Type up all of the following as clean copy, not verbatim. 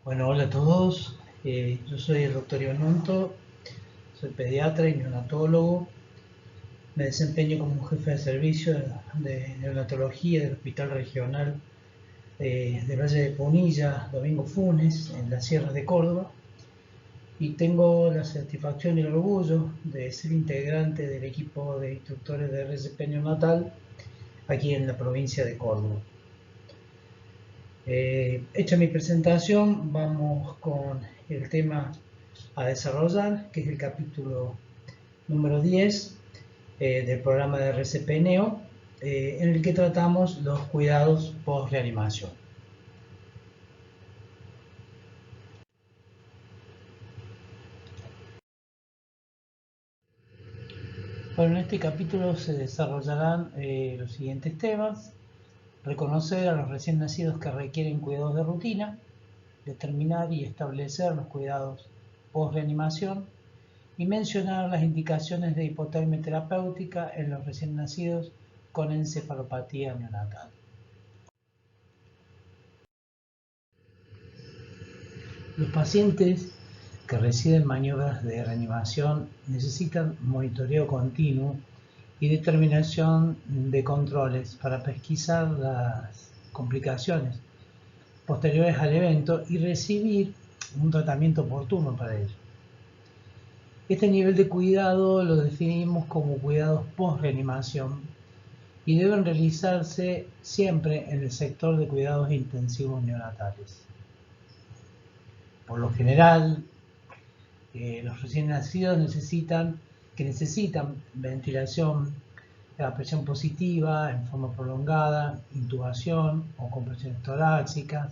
Bueno, hola a todos. Yo soy el doctor Iván Monto, soy pediatra y neonatólogo. Me desempeño como jefe de servicio de neonatología del Hospital Regional de Valle de Punilla, Domingo Funes, en las sierras de Córdoba. Y tengo la satisfacción y el orgullo de ser integrante del equipo de instructores de RCP neonatal aquí en la provincia de Córdoba. Hecha mi presentación, vamos con el tema a desarrollar, que es el capítulo número 10 del programa de RCP Neo, en el que tratamos los cuidados post-reanimación. Bueno, en este capítulo se desarrollarán los siguientes temas: reconocer a los recién nacidos que requieren cuidados de rutina, determinar y establecer los cuidados post-reanimación y mencionar las indicaciones de hipotermia terapéutica en los recién nacidos con encefalopatía neonatal. Los pacientes que reciben maniobras de reanimación necesitan monitoreo continuo y determinación de controles para pesquisar las complicaciones posteriores al evento y recibir un tratamiento oportuno para ello. Este nivel de cuidado lo definimos como cuidados post-reanimación y deben realizarse siempre en el sector de cuidados intensivos neonatales. Por lo general, los recién nacidos necesitan ventilación a presión positiva en forma prolongada, intubación o compresiones torácicas,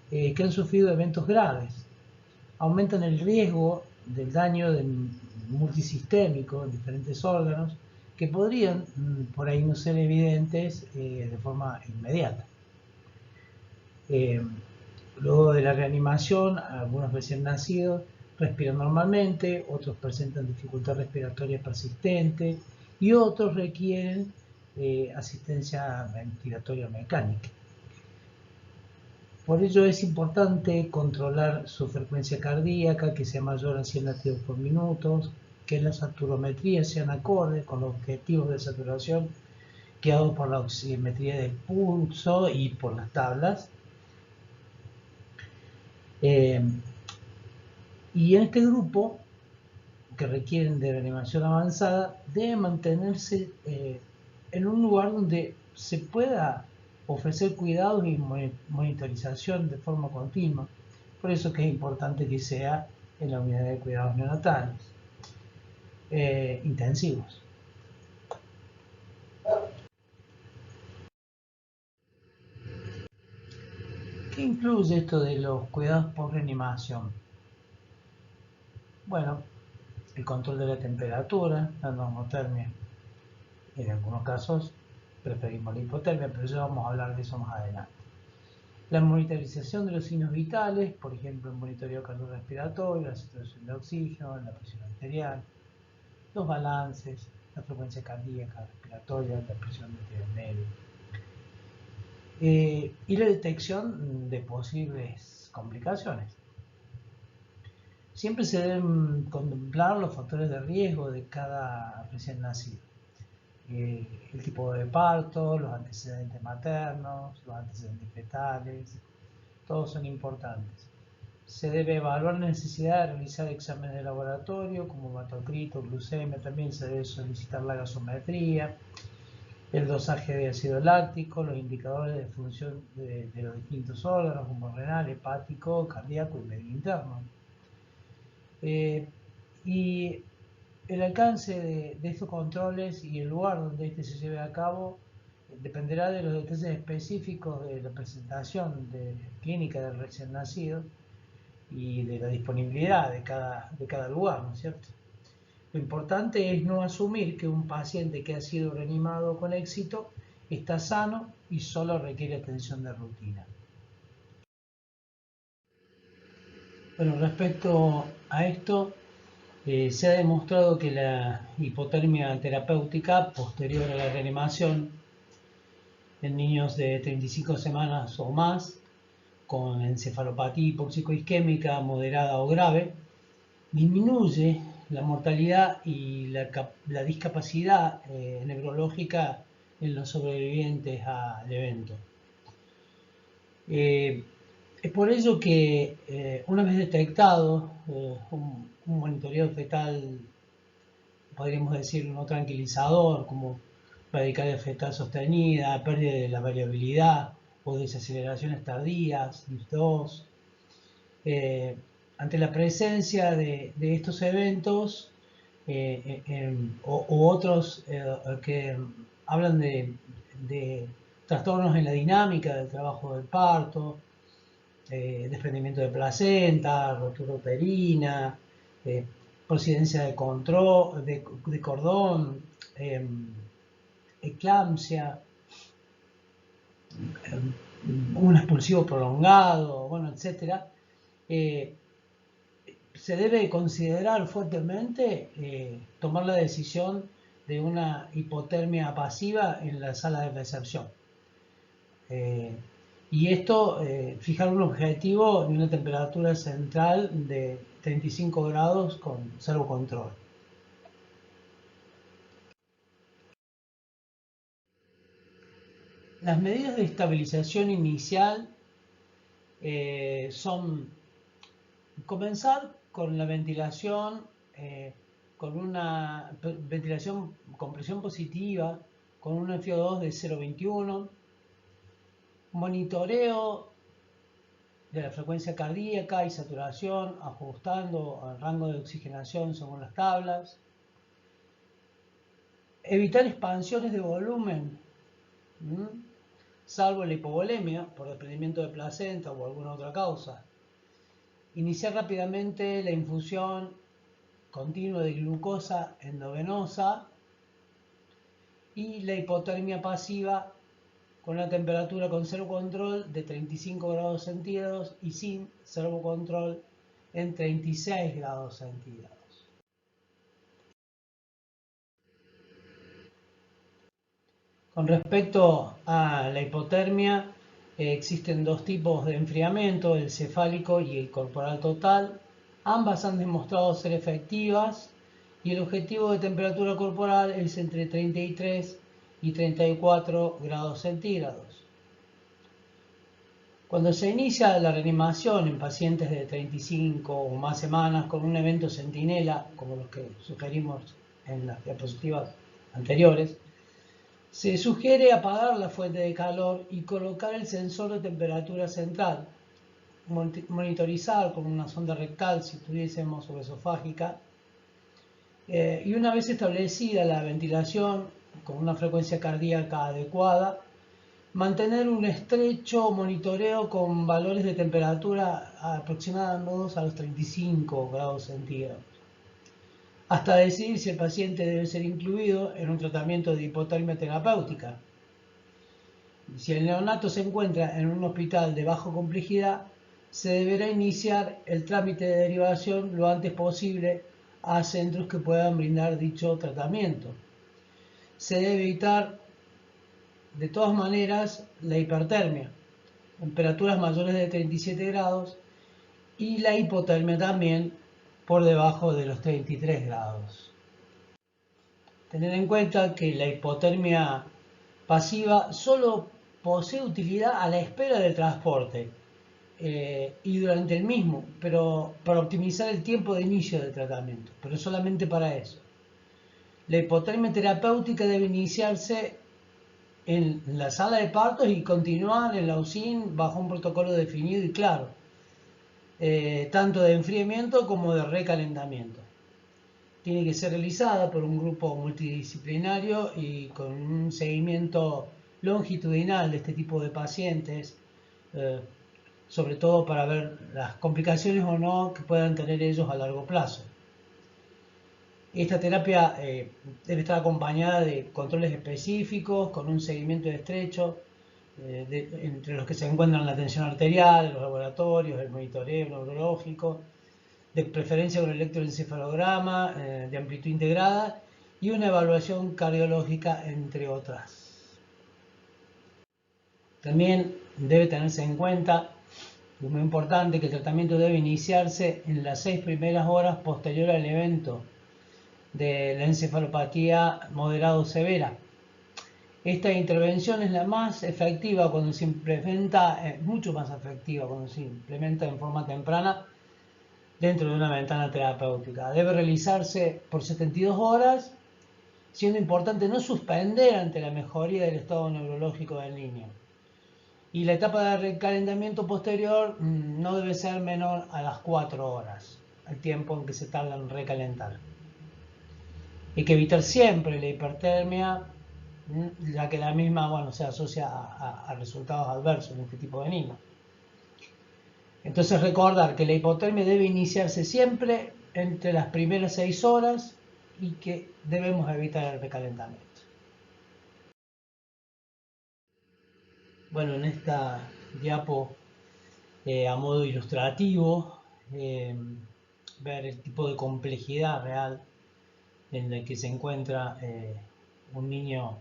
que han sufrido eventos graves. Aumentan el riesgo del daño multisistémico en diferentes órganos que podrían por ahí no ser evidentes de forma inmediata. Luego de la reanimación, algunos recién nacidos respiran normalmente, otros presentan dificultad respiratoria persistente y otros requieren asistencia ventilatoria mecánica. Por ello es importante controlar su frecuencia cardíaca, que sea mayor a 100 latidos por minuto, que las saturometrías sean acordes con los objetivos de saturación guiados por la oximetría del pulso y por las tablas. Y en este grupo, que requieren de reanimación avanzada, debe mantenerse en un lugar donde se pueda ofrecer cuidados y monitorización de forma continua. Por eso que es importante que sea en la unidad de cuidados neonatales intensivos. ¿Qué incluye esto de los cuidados por reanimación? Bueno, el control de la temperatura, la normotermia. En algunos casos preferimos la hipotermia, pero ya vamos a hablar de eso más adelante. La monitorización de los signos vitales, por ejemplo, el monitoreo cardiorrespiratorio, la saturación de oxígeno, la presión arterial, los balances, la frecuencia cardíaca, respiratoria, la presión medio. Y la detección de posibles complicaciones. Siempre se deben contemplar los factores de riesgo de cada recién nacido. El tipo de parto, los antecedentes maternos, los antecedentes fetales, todos son importantes. Se debe evaluar la necesidad de realizar exámenes de laboratorio como hematocrito, glucemia, también se debe solicitar la gasometría, el dosaje de ácido láctico, los indicadores de función de los distintos órganos como renal, hepático, cardíaco y medio interno. Y el alcance de estos controles y el lugar donde este se lleve a cabo dependerá de los detalles específicos de la presentación clínica del recién nacido y de la disponibilidad de cada lugar, ¿no es cierto? Lo importante es no asumir que un paciente que ha sido reanimado con éxito está sano y solo requiere atención de rutina. Bueno, respecto a esto, se ha demostrado que la hipotermia terapéutica posterior a la reanimación en niños de 35 semanas o más con encefalopatía hipóxico-isquémica moderada o grave, disminuye la mortalidad y la discapacidad neurológica en los sobrevivientes al evento. Es por ello que una vez detectado un monitoreo fetal, podríamos decir no tranquilizador, como bradicardia fetal sostenida, pérdida de la variabilidad o desaceleraciones tardías, DIF2, ante la presencia de estos eventos o otros que hablan de trastornos en la dinámica del trabajo del parto, desprendimiento de placenta, rotura uterina, procedencia de cordón, eclampsia, un expulsivo prolongado, bueno, etcétera, se debe considerar fuertemente tomar la decisión de una hipotermia pasiva en la sala de recepción. Y esto, fijar un objetivo de una temperatura central de 35 grados con servocontrol. Las medidas de estabilización inicial son comenzar con la ventilación, con una ventilación con presión positiva, con un FiO2 de 0,21, monitoreo de la frecuencia cardíaca y saturación, ajustando el rango de oxigenación según las tablas, evitar expansiones de volumen, salvo la hipovolemia por desprendimiento de placenta o alguna otra causa. Iniciar rápidamente la infusión continua de glucosa endovenosa y la hipotermia pasiva con la temperatura con servocontrol de 35 grados centígrados y sin servocontrol en 36 grados centígrados. Con respecto a la hipotermia, existen dos tipos de enfriamiento, el cefálico y el corporal total. Ambas han demostrado ser efectivas y el objetivo de temperatura corporal es entre 33 y 34 grados centígrados. Cuando se inicia la reanimación en pacientes de 35 o más semanas con un evento centinela, como los que sugerimos en las diapositivas anteriores, se sugiere apagar la fuente de calor y colocar el sensor de temperatura central, monitorizar con una sonda rectal si tuviésemos o esofágica, y una vez establecida la ventilación con una frecuencia cardíaca adecuada, mantener un estrecho monitoreo con valores de temperatura aproximados a los 35 grados centígrados, hasta decidir si el paciente debe ser incluido en un tratamiento de hipotermia terapéutica. Si el neonato se encuentra en un hospital de baja complejidad, se deberá iniciar el trámite de derivación lo antes posible a centros que puedan brindar dicho tratamiento. Se debe evitar de todas maneras la hipertermia, temperaturas mayores de 37 grados y la hipotermia también por debajo de los 33 grados. Tener en cuenta que la hipotermia pasiva solo posee utilidad a la espera del transporte y durante el mismo, pero para optimizar el tiempo de inicio del tratamiento, pero solamente para eso. La hipotermia terapéutica debe iniciarse en la sala de partos y continuar en la UCIN bajo un protocolo definido y claro, tanto de enfriamiento como de recalentamiento. Tiene que ser realizada por un grupo multidisciplinario y con un seguimiento longitudinal de este tipo de pacientes, sobre todo para ver las complicaciones o no que puedan tener ellos a largo plazo. Esta terapia debe estar acompañada de controles específicos, con un seguimiento estrecho, entre los que se encuentran la tensión arterial, los laboratorios, el monitoreo neurológico, de preferencia con electroencefalograma de amplitud integrada y una evaluación cardiológica, entre otras. También debe tenerse en cuenta Es muy importante que el tratamiento debe iniciarse en las 6 primeras horas posterior al evento de la encefalopatía moderada o severa. Esta intervención es la más efectiva cuando se implementa, mucho más efectiva cuando se implementa en forma temprana dentro de una ventana terapéutica. Debe realizarse por 72 horas, siendo importante no suspender ante la mejoría del estado neurológico del niño. Y la etapa de recalentamiento posterior no debe ser menor a las 4 horas, el tiempo en que se tarda en recalentar. Hay que evitar siempre la hipertermia, ya que la misma se asocia a resultados adversos en este tipo de niños. Entonces recordar que la hipotermia debe iniciarse siempre entre las primeras 6 horas y que debemos evitar el recalentamiento. Bueno, en esta diapo, a modo ilustrativo, ver el tipo de complejidad real en el que se encuentra un niño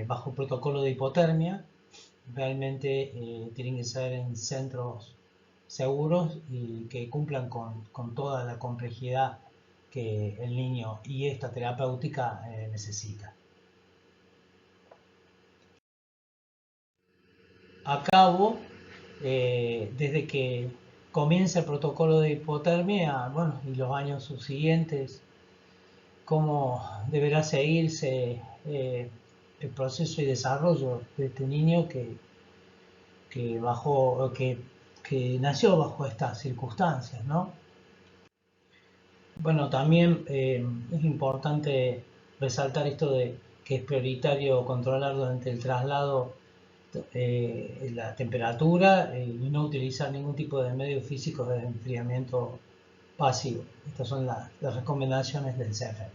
bajo protocolo de hipotermia. Realmente tienen que ser en centros seguros y que cumplan con toda la complejidad que el niño y esta terapéutica necesita. A cabo, desde que comienza el protocolo de hipotermia, y los años subsiguientes, cómo deberá seguirse el proceso y desarrollo de este niño que nació bajo estas circunstancias, ¿no? Bueno, también es importante resaltar esto de que es prioritario controlar durante el traslado la temperatura y no utilizar ningún tipo de medios físicos de enfriamiento pasivo. Estas son las recomendaciones del CFM.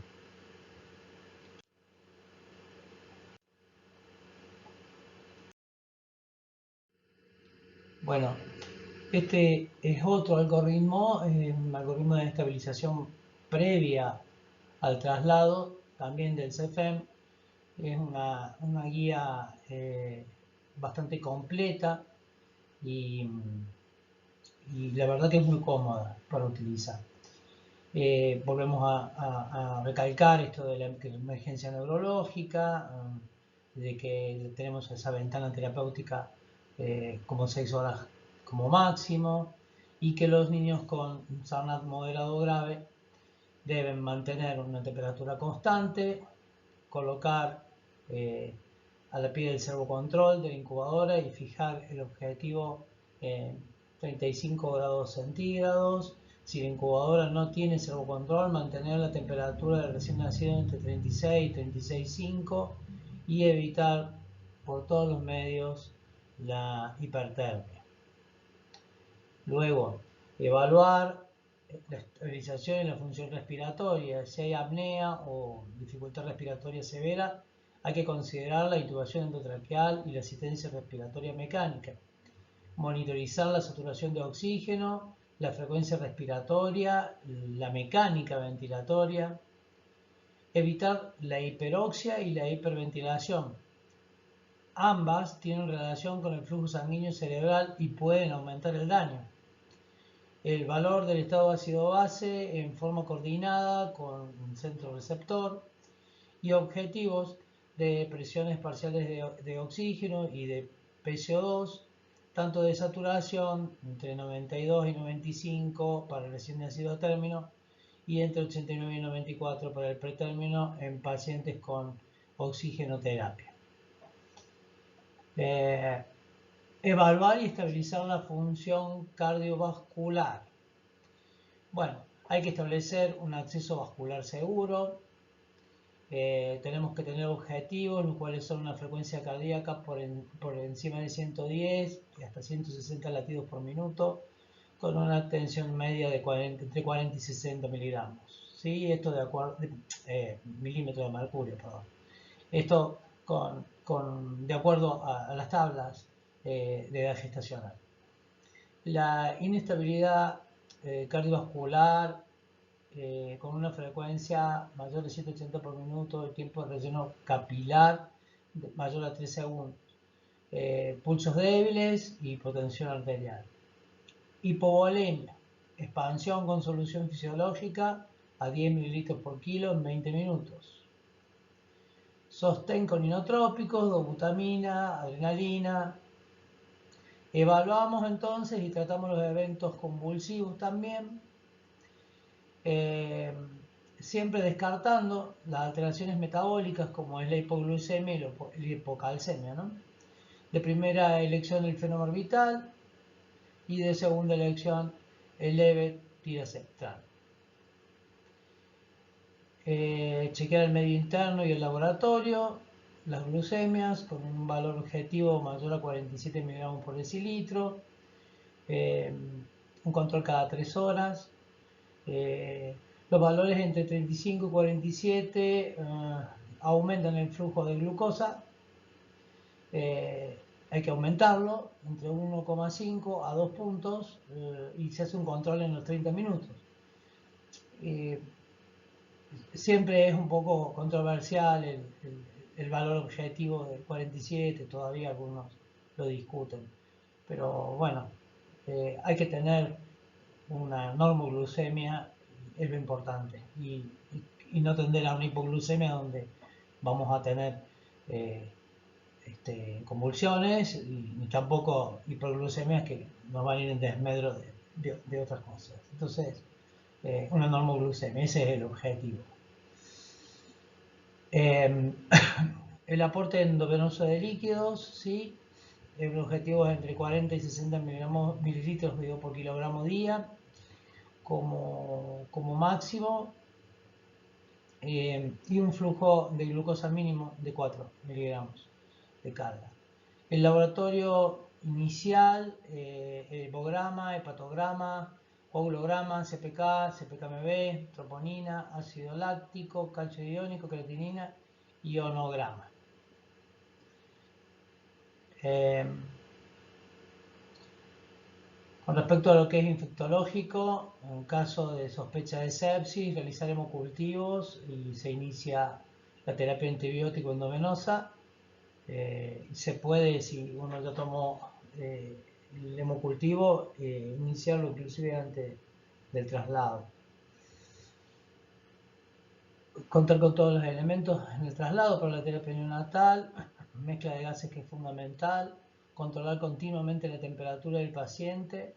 Bueno, este es otro algoritmo, un algoritmo de estabilización previa al traslado, también del CFM. Es una guía bastante completa y la verdad que es muy cómoda para utilizar. Volvemos a recalcar esto de la emergencia neurológica, de que tenemos esa ventana terapéutica como 6 horas como máximo, y que los niños con SARNAT moderado o grave deben mantener una temperatura constante, colocar a la pie del servocontrol de la incubadora y fijar el objetivo en 35 grados centígrados. Si la incubadora no tiene servocontrol, mantener la temperatura del recién nacido entre 36 y 36,5 y evitar por todos los medios la hipertermia. Luego, evaluar la estabilización y la función respiratoria. Si hay apnea o dificultad respiratoria severa, hay que considerar la intubación endotraqueal y la asistencia respiratoria mecánica. Monitorizar la saturación de oxígeno, la frecuencia respiratoria, la mecánica ventilatoria. Evitar la hiperoxia y la hiperventilación. Ambas tienen relación con el flujo sanguíneo cerebral y pueden aumentar el daño. El valor del estado ácido-base en forma coordinada con un centro receptor y objetivos de presiones parciales de oxígeno y de PCO2, tanto de saturación entre 92 y 95 para el recién nacido a término y entre 89 y 94 para el pretérmino en pacientes con oxigenoterapia. Evaluar y estabilizar la función cardiovascular. Bueno, hay que establecer un acceso vascular seguro. Tenemos que tener objetivos, los cuales son una frecuencia cardíaca por encima de 110 y hasta 160 latidos por minuto, con una tensión media de entre 40 y 60 miligramos. ¿Sí? Esto de acuerdo, milímetros de mercurio, perdón. Esto de acuerdo a las tablas de edad gestacional. La inestabilidad cardiovascular con una frecuencia mayor de 180 por minuto, el tiempo de relleno capilar mayor a 3 segundos, pulsos débiles y hipotensión arterial. Hipovolemia, expansión con solución fisiológica a 10 ml por kilo en 20 minutos. Sostén con inotrópicos, dobutamina, adrenalina. Evaluamos entonces y tratamos los eventos convulsivos también, siempre descartando las alteraciones metabólicas como es la hipoglucemia y la hipocalcemia, ¿no? De primera elección el fenobarbital y de segunda elección el levetiracetam. Chequear el medio interno y el laboratorio, las glucemias con un valor objetivo mayor a 47 miligramos por decilitro, un control cada 3 horas, los valores entre 35 y 47 aumentan el flujo de glucosa, hay que aumentarlo entre 1,5 a 2 puntos y se hace un control en los 30 minutos. Siempre es un poco controversial el valor objetivo de 47, todavía algunos lo discuten, pero bueno, hay que tener una normoglucemia, es lo importante, y no tender a una hipoglucemia donde vamos a tener convulsiones ni tampoco hiperglucemias que nos van a ir en desmedro de otras cosas. Entonces, una normoglucemia, ese es el objetivo. El aporte endovenoso de líquidos, ¿sí? El objetivo es entre 40 y 60 mililitros por kilogramo día como máximo, y un flujo de glucosa mínimo de 4 miligramos de carga. El laboratorio inicial, hemograma, hepatograma, coagulograma, CPK, CPKMB, troponina, ácido láctico, calcio iónico, creatinina, ionograma. Con respecto a lo que es infectológico, en caso de sospecha de sepsis, realizaremos cultivos y se inicia la terapia antibiótico endovenosa. Se puede, si uno ya tomó el hemocultivo, iniciarlo inclusive antes del traslado. Contar con todos los elementos en el traslado para la terapia neonatal, mezcla de gases que es fundamental, controlar continuamente la temperatura del paciente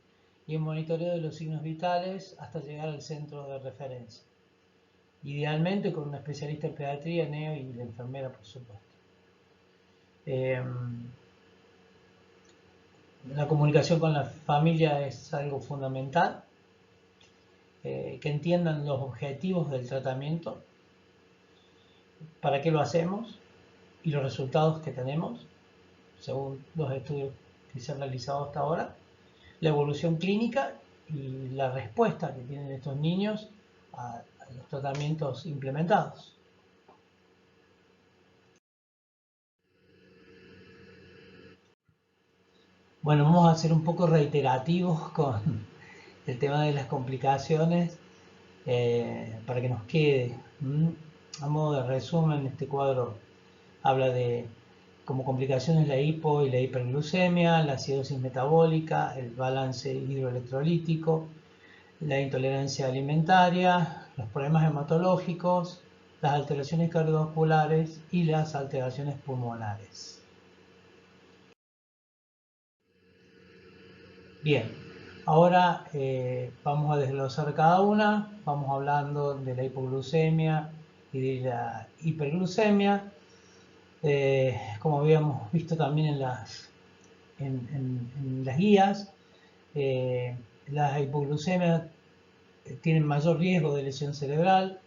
y el monitoreo de los signos vitales hasta llegar al centro de referencia. Idealmente con un especialista en pediatría, neo y la enfermera, por supuesto. La comunicación con la familia es algo fundamental, que entiendan los objetivos del tratamiento, para qué lo hacemos y los resultados que tenemos, según los estudios que se han realizado hasta ahora, la evolución clínica y la respuesta que tienen estos niños a los tratamientos implementados. Bueno, vamos a ser un poco reiterativos con el tema de las complicaciones para que nos quede. A modo de resumen, este cuadro habla de como complicaciones la hipo y la hiperglucemia, la acidosis metabólica, el balance hidroelectrolítico, la intolerancia alimentaria, los problemas hematológicos, las alteraciones cardiovasculares y las alteraciones pulmonares. Bien, ahora vamos a desglosar cada una, vamos hablando de la hipoglucemia y de la hiperglucemia. Como habíamos visto también en las guías, las hipoglucemias tienen mayor riesgo de lesión cerebral.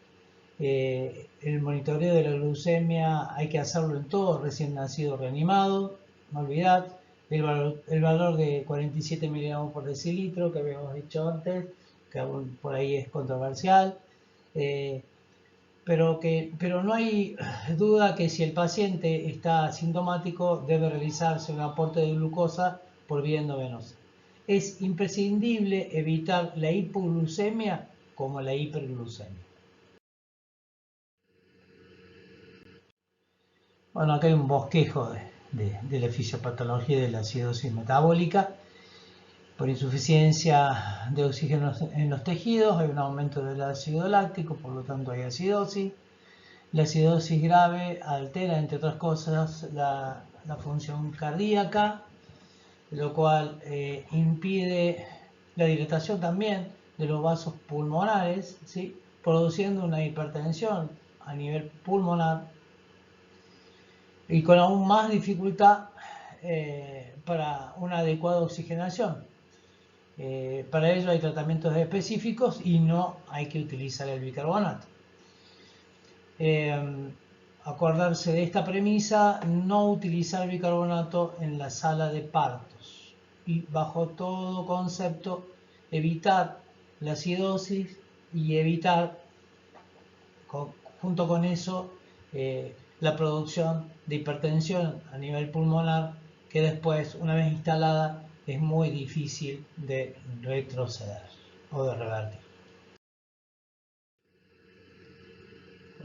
El monitoreo de la glucemia hay que hacerlo en todo recién nacido reanimado, no olvidar. El valor de 47 miligramos por decilitro que habíamos dicho antes, que aún por ahí es controversial. Pero no hay duda que si el paciente está asintomático debe realizarse un aporte de glucosa por vía endovenosa. Es imprescindible evitar la hipoglucemia como la hiperglucemia. Bueno, acá hay un bosquejo de la fisiopatología de la acidosis metabólica. por insuficiencia de oxígeno en los tejidos, hay un aumento del ácido láctico, por lo tanto hay acidosis. La acidosis grave altera, entre otras cosas, la función cardíaca, lo cual impide la dilatación también de los vasos pulmonares, ¿sí? Produciendo una hipertensión a nivel pulmonar y con aún más dificultad para una adecuada oxigenación. Para ello hay tratamientos específicos y no hay que utilizar el bicarbonato. Acordarse de esta premisa, no utilizar bicarbonato en la sala de partos y bajo todo concepto evitar la acidosis y evitar junto con eso la producción de hipertensión a nivel pulmonar, que después, una vez instalada, es muy difícil de retroceder o de revertir.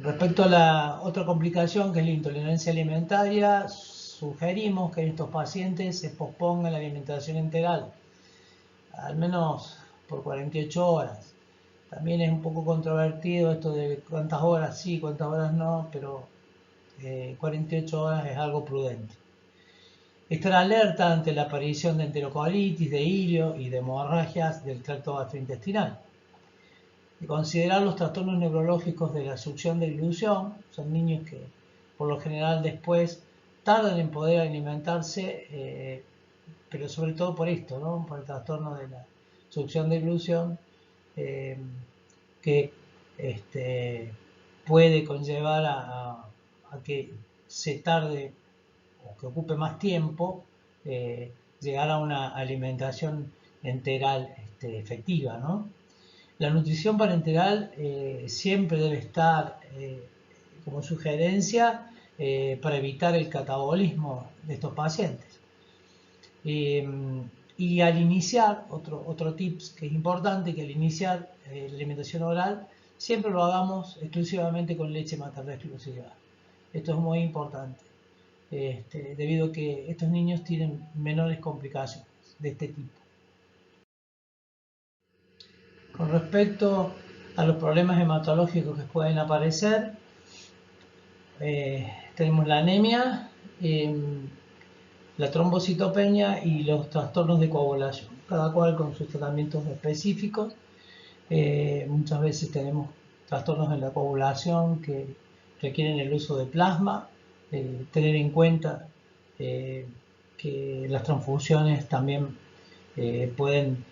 Respecto a la otra complicación, que es la intolerancia alimentaria, sugerimos que en estos pacientes se posponga la alimentación enteral, al menos por 48 horas. También es un poco controvertido esto de cuántas horas sí, cuántas horas no, pero 48 horas es algo prudente. Estar alerta ante la aparición de enterocolitis, de hilio y de hemorragias del tracto gastrointestinal. Y considerar los trastornos neurológicos de la succión de ilusión. Son niños que por lo general después tardan en poder alimentarse, pero sobre todo por esto, ¿no? Por el trastorno de la succión de ilusión, que puede conllevar a que se tarde o que ocupe más tiempo llegar a una alimentación enteral efectiva, ¿no? La nutrición parenteral siempre debe estar como sugerencia para evitar el catabolismo de estos pacientes. Y al iniciar, otro tips que es importante, que al iniciar la alimentación oral, siempre lo hagamos exclusivamente con leche materna exclusiva. Esto es muy importante, debido a que estos niños tienen menores complicaciones de este tipo. Con respecto a los problemas hematológicos que pueden aparecer, tenemos la anemia, la trombocitopenia y los trastornos de coagulación, cada cual con sus tratamientos específicos. Muchas veces tenemos trastornos en la coagulación que requieren el uso de plasma, tener en cuenta que las transfusiones también pueden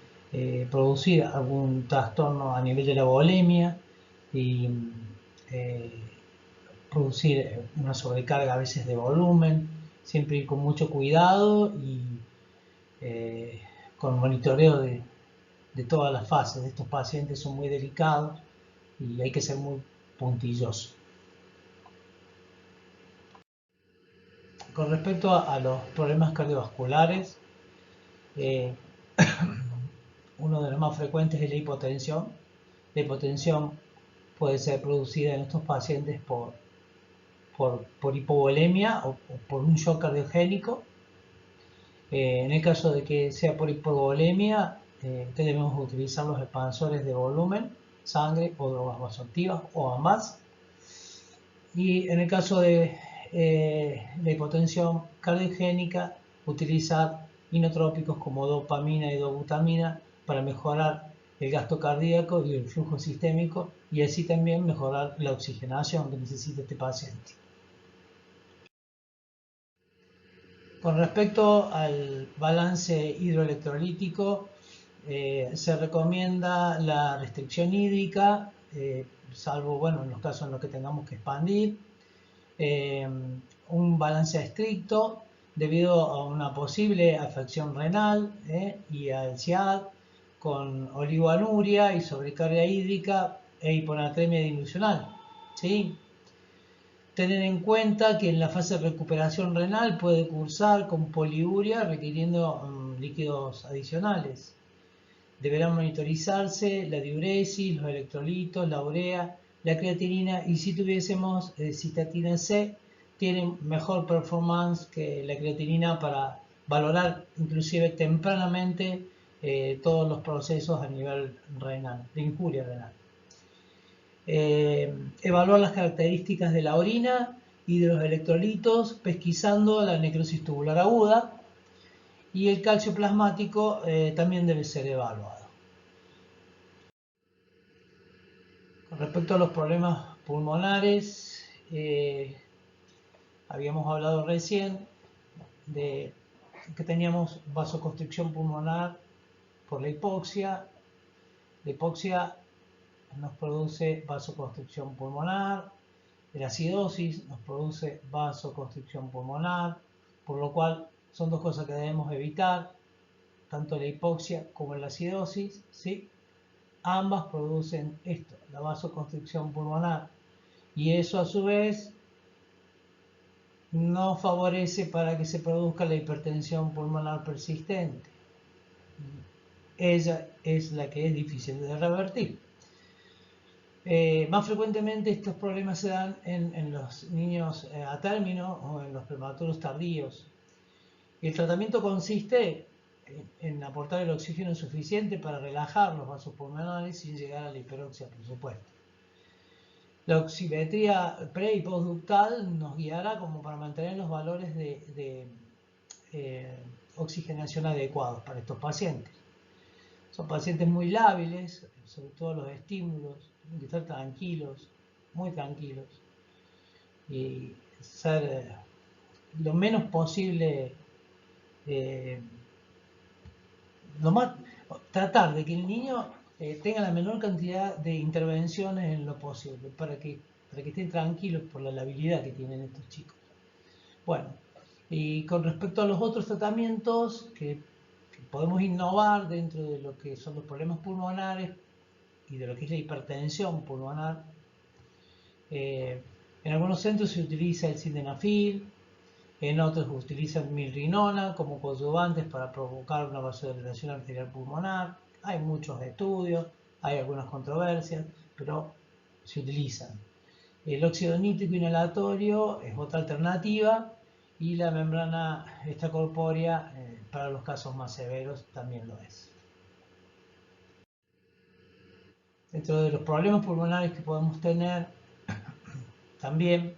producir algún trastorno a nivel de la volemia y producir una sobrecarga a veces de volumen, siempre ir con mucho cuidado y con monitoreo de todas las fases de estos pacientes. Son muy delicados y hay que ser muy puntilloso. Con respecto a los problemas cardiovasculares, uno de los más frecuentes es la hipotensión. La hipotensión puede ser producida en estos pacientes por hipovolemia o por un shock cardiogénico. En el caso de que sea por hipovolemia, debemos utilizar los expansores de volumen, sangre o drogas vasoactivas o ambas. Y en el caso de la hipotensión cardiogénica, utilizar inotrópicos como dopamina y dobutamina para mejorar el gasto cardíaco y el flujo sistémico, y así también mejorar la oxigenación que necesita este paciente. Con respecto al balance hidroelectrolítico, se recomienda la restricción hídrica, salvo en los casos en los que tengamos que expandir, un balance estricto debido a una posible afección renal y al CIAD, con oligoanuria y sobrecarga hídrica e hiponatremia dilucional, ¿sí? Tener en cuenta que en la fase de recuperación renal puede cursar con poliuria requiriendo líquidos adicionales. Deberán monitorizarse la diuresis, los electrolitos, la urea, la creatinina, y si tuviésemos cistatina C, tienen mejor performance que la creatinina para valorar inclusive tempranamente todos los procesos a nivel renal, de injuria renal. Evaluar las características de la orina y de los electrolitos, pesquisando la necrosis tubular aguda, y el calcio plasmático también debe ser evaluado. Con respecto a los problemas pulmonares, habíamos hablado recién de que teníamos vasoconstricción pulmonar por la hipoxia. La hipoxia nos produce vasoconstricción pulmonar, la acidosis nos produce vasoconstricción pulmonar, por lo cual son dos cosas que debemos evitar, tanto la hipoxia como la acidosis, ¿sí? Ambas producen esto, la vasoconstricción pulmonar, y eso a su vez no favorece para que se produzca la hipertensión pulmonar persistente. Ella es la que es difícil de revertir. Más frecuentemente estos problemas se dan en los niños a término o en los prematuros tardíos. El tratamiento consiste en aportar el oxígeno suficiente para relajar los vasos pulmonares sin llegar a la hiperoxia, por supuesto. La oximetría pre y postductal nos guiará como para mantener los valores de oxigenación adecuados para estos pacientes. Son pacientes muy lábiles, sobre todo los estímulos, tienen que estar tranquilos, muy tranquilos, y ser lo menos posible, tratar de que el niño tenga la menor cantidad de intervenciones en lo posible, para que estén tranquilos por la labilidad que tienen estos chicos. Bueno, y con respecto a los otros tratamientos que podemos innovar dentro de lo que son los problemas pulmonares y de lo que es la hipertensión pulmonar, en algunos centros se utiliza el sildenafil, en otros utilizan milrinona como coadyuvantes para provocar una vasodilatación arterial pulmonar. Hay muchos estudios, hay algunas controversias, pero se utilizan. El óxido nítrico inhalatorio es otra alternativa, y la membrana extracorpórea para los casos más severos también lo es. Dentro de los problemas pulmonares que podemos tener, también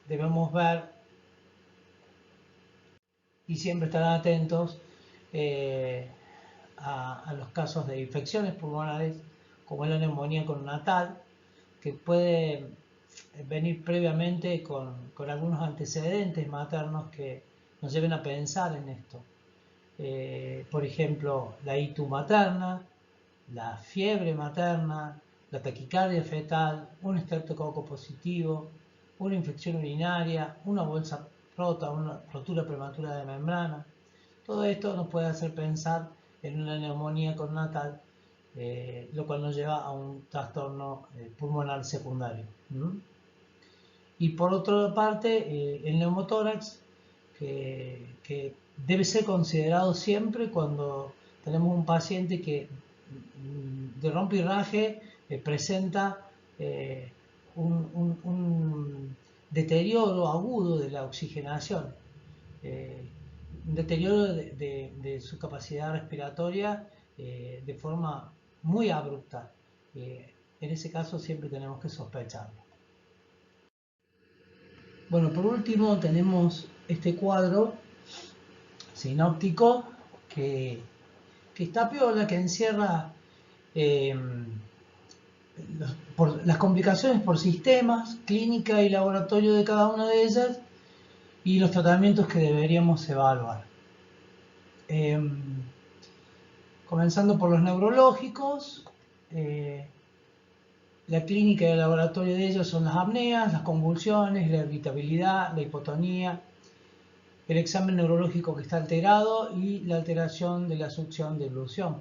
debemos ver y siempre estar atentos a los casos de infecciones pulmonares, como la neumonía neonatal, que puede venir previamente con algunos antecedentes maternos que nos lleven a pensar en esto. Por ejemplo, la ictus materna, la fiebre materna, la taquicardia fetal, un estreptococo positivo, una infección urinaria, una bolsa rota, una rotura prematura de membrana. Todo esto nos puede hacer pensar en una neumonía neonatal, lo cual nos lleva a un trastorno pulmonar secundario. Y por otra parte, el neumotórax, que debe ser considerado siempre cuando tenemos un paciente que de rompirraje presenta un deterioro agudo de la oxigenación, un deterioro de su capacidad respiratoria de forma muy abrupta. En ese caso siempre tenemos que sospecharlo. Bueno, por último tenemos este cuadro sinóptico que está piola, que encierra las complicaciones por sistemas, clínica y laboratorio de cada una de ellas, y los tratamientos que deberíamos evaluar. Comenzando por los neurológicos, la clínica y el laboratorio de ellos son las apneas, las convulsiones, la irritabilidad, la hipotonía, el examen neurológico que está alterado y la alteración de la succión de glución.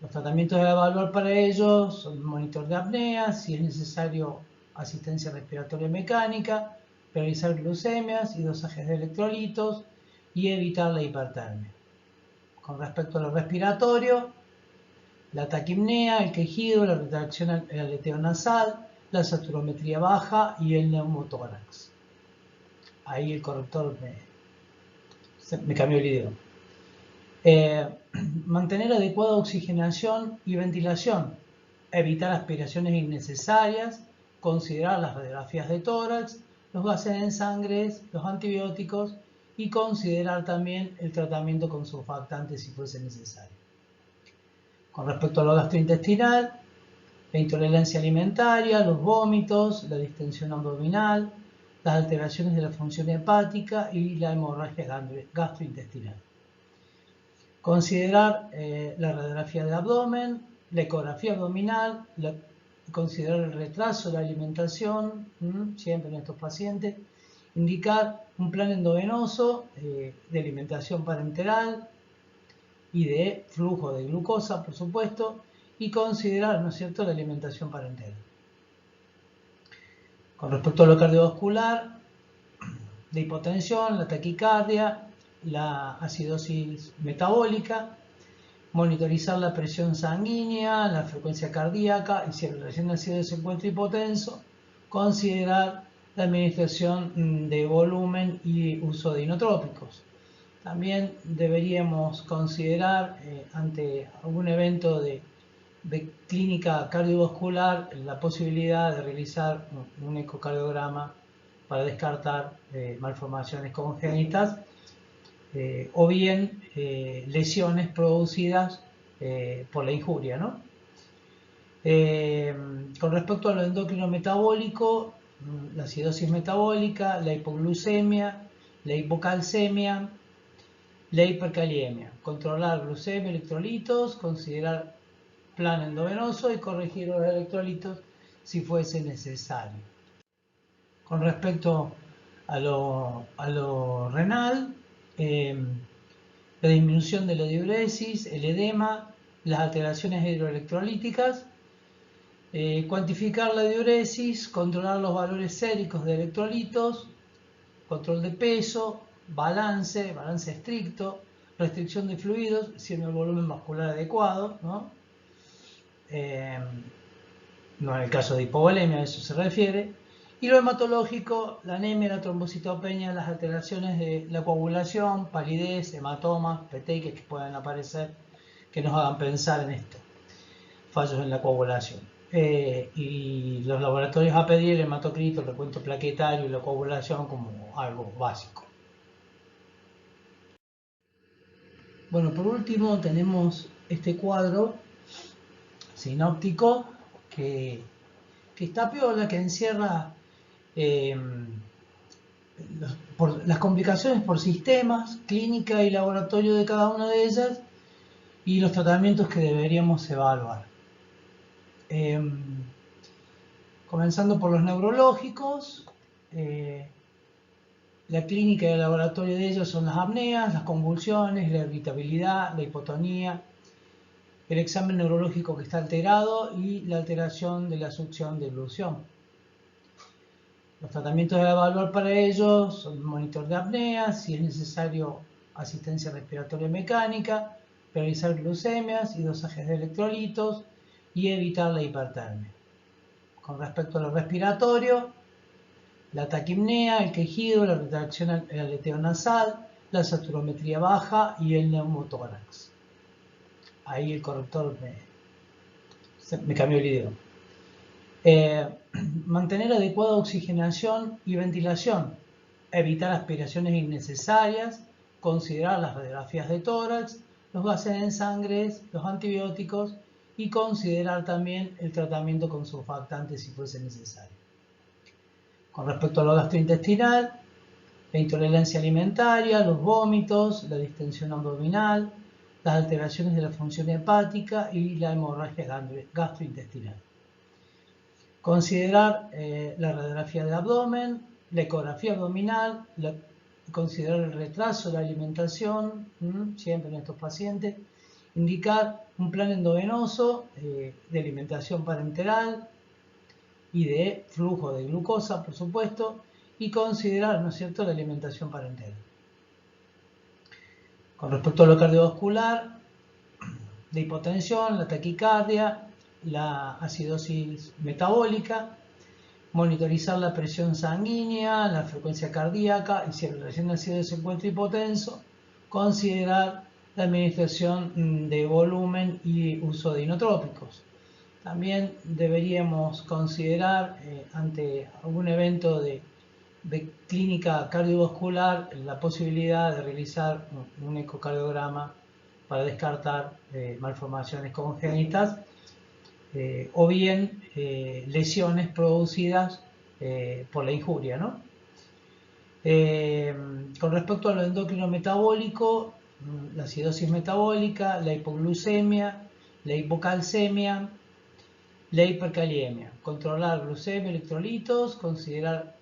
Los tratamientos a evaluar para ellos son monitor de apnea, si es necesario asistencia respiratoria mecánica, realizar glucemias y dosajes de electrolitos y evitar la hipertermia. Con respecto a lo respiratorio, la taquipnea, el quejido, la retracción al aleteo nasal, la saturometría baja y el neumotórax. Ahí el corrector me cambió el video. Mantener adecuada oxigenación y ventilación, evitar aspiraciones innecesarias, considerar las radiografías de tórax, los gases en sangre, los antibióticos y considerar también el tratamiento con surfactantes si fuese necesario. Con respecto a lo gastrointestinal, la intolerancia alimentaria, los vómitos, la distensión abdominal, las alteraciones de la función hepática y la hemorragia gastrointestinal. Considerar la radiografía de abdomen, la ecografía abdominal, considerar el retraso de la alimentación, siempre en estos pacientes, indicar un plan endovenoso de alimentación parenteral y de flujo de glucosa, por supuesto, y considerar, ¿no es cierto?, la alimentación parenteral. Con respecto a lo cardiovascular, la hipotensión, la taquicardia, la acidosis metabólica, monitorizar la presión sanguínea, la frecuencia cardíaca y si el recién nacido se encuentra hipotenso, considerar la administración de volumen y uso de inotrópicos. También deberíamos considerar ante algún evento de clínica cardiovascular la posibilidad de realizar un ecocardiograma para descartar malformaciones congénitas o bien lesiones producidas por la injuria, ¿no? Con respecto a lo endocrino metabólico, la acidosis metabólica, la hipoglucemia, la hipocalcemia, la hipercaliemia, controlar glucemia, electrolitos, considerar plan endovenoso y corregir los electrolitos si fuese necesario. Con respecto a lo renal, la disminución de la diuresis, el edema, las alteraciones hidroelectrolíticas, cuantificar la diuresis, controlar los valores séricos de electrolitos, control de peso, balance estricto, restricción de fluidos, siendo el volumen vascular adecuado, ¿no? No en el caso de hipovolemia, a eso se refiere. Y lo hematológico, la anemia, la trombocitopenia, las alteraciones de la coagulación, palidez, hematomas, petequias que puedan aparecer, que nos hagan pensar en esto, fallos en la coagulación. Y los laboratorios a pedir, el hematocrito, el recuento plaquetario y la coagulación como algo básico. Bueno, por último tenemos este cuadro sinóptico que está piola, que encierra las complicaciones por sistemas, clínica y laboratorio de cada una de ellas y los tratamientos que deberíamos evaluar. Comenzando por los neurológicos, la clínica y el laboratorio de ellos son las apneas, las convulsiones, la irritabilidad, la hipotonía, el examen neurológico que está alterado y la alteración de la succión de glución. Los tratamientos a evaluar para ellos son monitor de apnea, si es necesario asistencia respiratoria mecánica, realizar glucemias y dosajes de electrolitos y evitar la hipertermia. Con respecto a lo respiratorio, la taquipnea, el quejido, la retracción al aleteo nasal, la saturometría baja y el neumotórax. Ahí el corrector me cambió el idioma. Mantener adecuada oxigenación y ventilación, evitar aspiraciones innecesarias, considerar las radiografías de tórax, los gases en sangre, los antibióticos y considerar también el tratamiento con surfactantes si fuese necesario. Con respecto a lo gastrointestinal, la intolerancia alimentaria, los vómitos, la distensión abdominal, las alteraciones de la función hepática y la hemorragia gastrointestinal. Considerar la radiografía de abdomen, la ecografía abdominal, considerar el retraso de la alimentación, siempre en estos pacientes, indicar un plan endovenoso de alimentación parenteral y de flujo de glucosa, por supuesto, y considerar, ¿no es cierto?, la alimentación parenteral. Con respecto a lo cardiovascular, la hipotensión, la taquicardia, la acidosis metabólica, monitorizar la presión sanguínea, la frecuencia cardíaca y si el recién nacido se encuentra hipotenso, considerar la administración de volumen y uso de inotrópicos. También deberíamos considerar ante algún evento de clínica cardiovascular la posibilidad de realizar un ecocardiograma para descartar malformaciones congénitas o bien lesiones producidas por la injuria, ¿no? Con respecto a lo endocrino metabólico, la acidosis metabólica, la hipoglucemia, la hipocalcemia, la hipercaliemia, controlar glucemia, electrolitos, considerar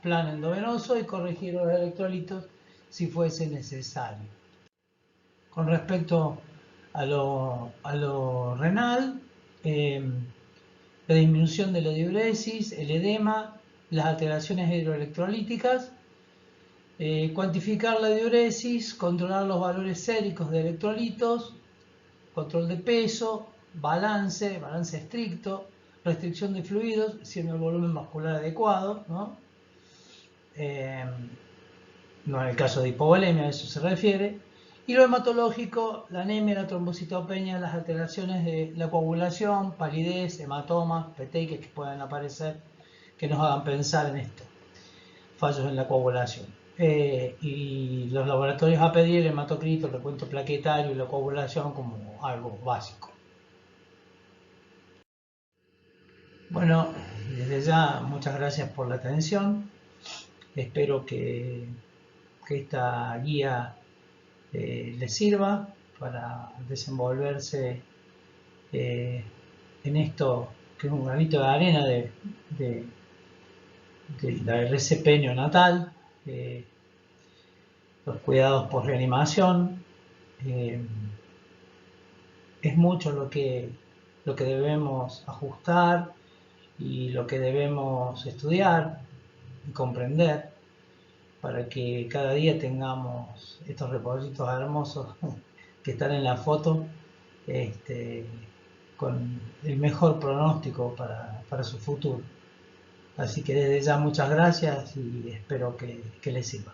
plan endovenoso y corregir los electrolitos si fuese necesario. Con respecto a lo renal, la disminución de la diuresis, el edema, las alteraciones hidroelectrolíticas, cuantificar la diuresis, controlar los valores séricos de electrolitos, control de peso, balance estricto, restricción de fluidos, siendo el volumen vascular adecuado, ¿no? No en el caso de hipovolemia, a eso se refiere. Y lo hematológico, la anemia, la trombocitopenia, las alteraciones de la coagulación, palidez, hematomas, petequias que puedan aparecer, que nos hagan pensar en esto, fallos en la coagulación. Y los laboratorios a pedir, el hematocrito, el recuento plaquetario y la coagulación como algo básico. Bueno, desde ya muchas gracias por la atención. Espero que esta guía les sirva para desenvolverse en esto que es un granito de arena de la RCP neonatal, los cuidados por reanimación. Es mucho lo que debemos ajustar y lo que debemos estudiar y comprender para que cada día tengamos estos repollitos hermosos que están en la foto con el mejor pronóstico para su futuro. Así que desde ya muchas gracias y espero que les sirva.